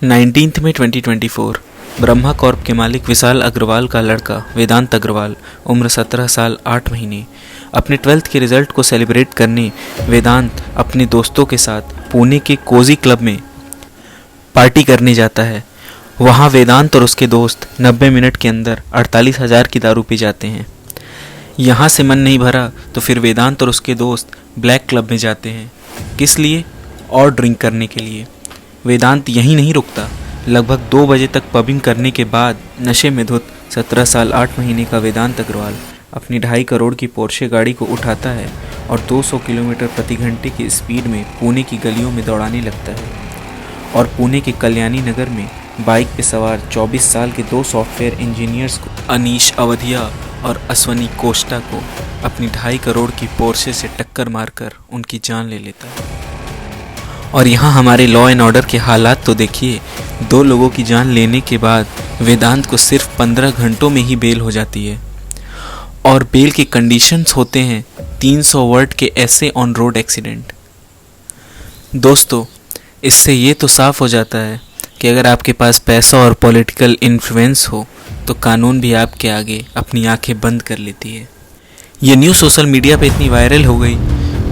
19 मई 2024 Brahma Corp के मालिक विशाल अग्रवाल का लड़का वेदांत अग्रवाल उम्र 17 साल 8 महीने अपने 12th के रिजल्ट को सेलिब्रेट करने वेदांत अपने दोस्तों के साथ पुणे के कोजी क्लब में पार्टी करने जाता है। वहाँ वेदांत और उसके दोस्त 90 मिनट के अंदर 48,000 की दारू पी जाते हैं। यहाँ से मन नहीं भरा तो फिर वेदांत और उसके दोस्त ब्लैक क्लब में जाते हैं। किस लिए? और ड्रिंक करने के लिए। वेदांत यहीं नहीं रुकता। लगभग 2 बजे तक पबिंग करने के बाद नशे में धुत 17 साल 8 महीने का वेदांत अग्रवाल अपनी 2.5 करोड़ की पोर्शे गाड़ी को उठाता है और 200 किलोमीटर प्रति घंटे की स्पीड में पुणे की गलियों में दौड़ाने लगता है और पुणे के कल्याणी नगर में बाइक पे सवार 24 साल के 2 सॉफ्टवेयर इंजीनियर्स को अनीश अवधिया और अश्वनी कोष्टा को अपनी 2.5 करोड़ की पोर्शे से टक्कर मारकर उनकी जान ले लेता है। और यहाँ हमारे लॉ एंड ऑर्डर के हालात तो देखिए। 2 लोगों की जान लेने के बाद वेदांत को सिर्फ 15 घंटों में ही बेल हो जाती है और बेल के कंडीशंस होते हैं 300 वर्ड के ऐसे ऑन रोड एक्सीडेंट। दोस्तों, इससे ये तो साफ हो जाता है कि अगर आपके पास पैसा और पॉलिटिकल इन्फ्लुएंस हो तो कानून भी आपके आगे अपनी आंखें बंद कर लेती है। ये न्यूज़ सोशल मीडिया पे इतनी वायरल हो गई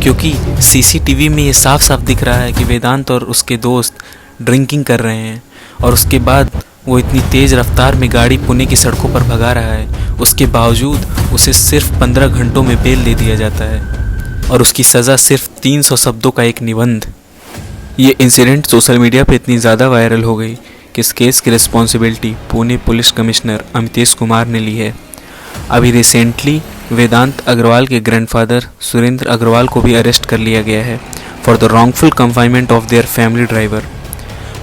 क्योंकि सीसीटीवी में ये साफ साफ दिख रहा है कि वेदांत और उसके दोस्त ड्रिंकिंग कर रहे हैं और उसके बाद वो इतनी तेज़ रफ्तार में गाड़ी पुणे की सड़कों पर भगा रहा है। उसके बावजूद उसे सिर्फ 15 घंटों में बेल दे दिया जाता है और उसकी सज़ा सिर्फ 300 शब्दों का एक निबंध। ये इंसिडेंट सोशल मीडिया पे इतनी ज़्यादा वायरल हो गई कि इस केस की responsibility Pune police commissioner Amitesh Kumar ने ली है। अभी रिसेंटली वेदांत अग्रवाल के ग्रैंडफादर सुरेंद्र अग्रवाल को भी अरेस्ट कर लिया गया है for the wrongful confinement of their family driver.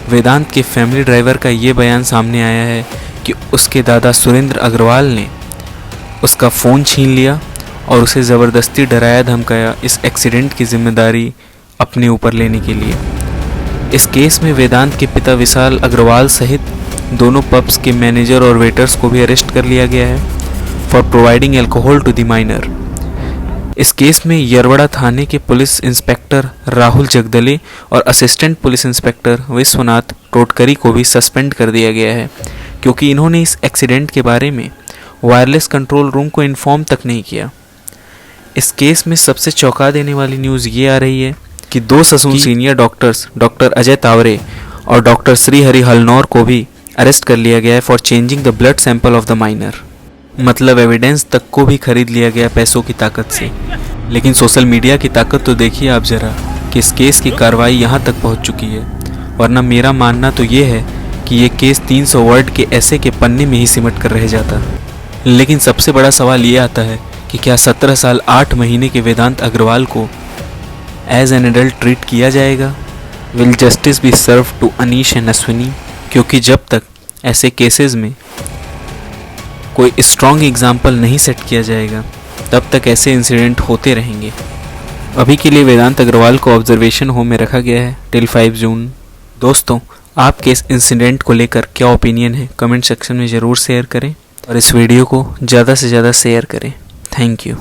Vedant के फैमिली ड्राइवर का ये बयान सामने आया है कि उसके दादा सुरेंद्र अग्रवाल ने उसका फ़ोन छीन लिया और उसे ज़बरदस्ती डराया धमकाया इस एक्सीडेंट की जिम्मेदारी अपने ऊपर लेने के लिए। इस केस में वेदांत के पिता विशाल अग्रवाल सहित दोनों पब्स के मैनेजर और वेटर्स को भी अरेस्ट कर लिया गया है for providing alcohol to the minor. इस केस में यरवड़ा थाने के पुलिस इंस्पेक्टर राहुल जगदले और assistant police inspector Vishwanath Totkari को भी सस्पेंड कर दिया गया है क्योंकि इन्होंने इस एक्सीडेंट के बारे में वायरलेस कंट्रोल रूम को इन्फॉर्म तक नहीं किया। इस केस में सबसे चौंका देने वाली न्यूज़ ये आ रही है कि 2 Sassoon senior doctors doctor Ajay Taware और डॉक्टर श्रीहरि हलनौर को भी अरेस्ट कर लिया गया है for changing the blood sample of the minor. मतलब एविडेंस तक को भी खरीद लिया गया पैसों की ताकत से। लेकिन सोशल मीडिया की ताकत तो देखिए आप ज़रा कि इस केस की कार्रवाई यहाँ तक पहुँच चुकी है। वरना मेरा मानना तो ये है कि ये केस 300 वर्ड के ऐसे के पन्ने में ही सिमट कर रह जाता। लेकिन सबसे बड़ा सवाल ये आता है कि क्या 17 साल 8 महीने के वेदांत अग्रवाल को एज एन एडल्ट ट्रीट किया जाएगा? Will justice be serve to Anish and Ashwini? क्योंकि जब तक ऐसे केसेस में कोई स्ट्रॉन्ग एग्जाम्पल नहीं सेट किया जाएगा तब तक ऐसे इंसिडेंट होते रहेंगे। अभी के लिए वेदांत अग्रवाल को ऑब्जर्वेशन होम में रखा गया है टिल 5 जून। दोस्तों, आपके इस इंसिडेंट को लेकर क्या ओपिनियन है कमेंट सेक्शन में ज़रूर शेयर करें और इस वीडियो को ज़्यादा से ज़्यादा शेयर करें। Thank you.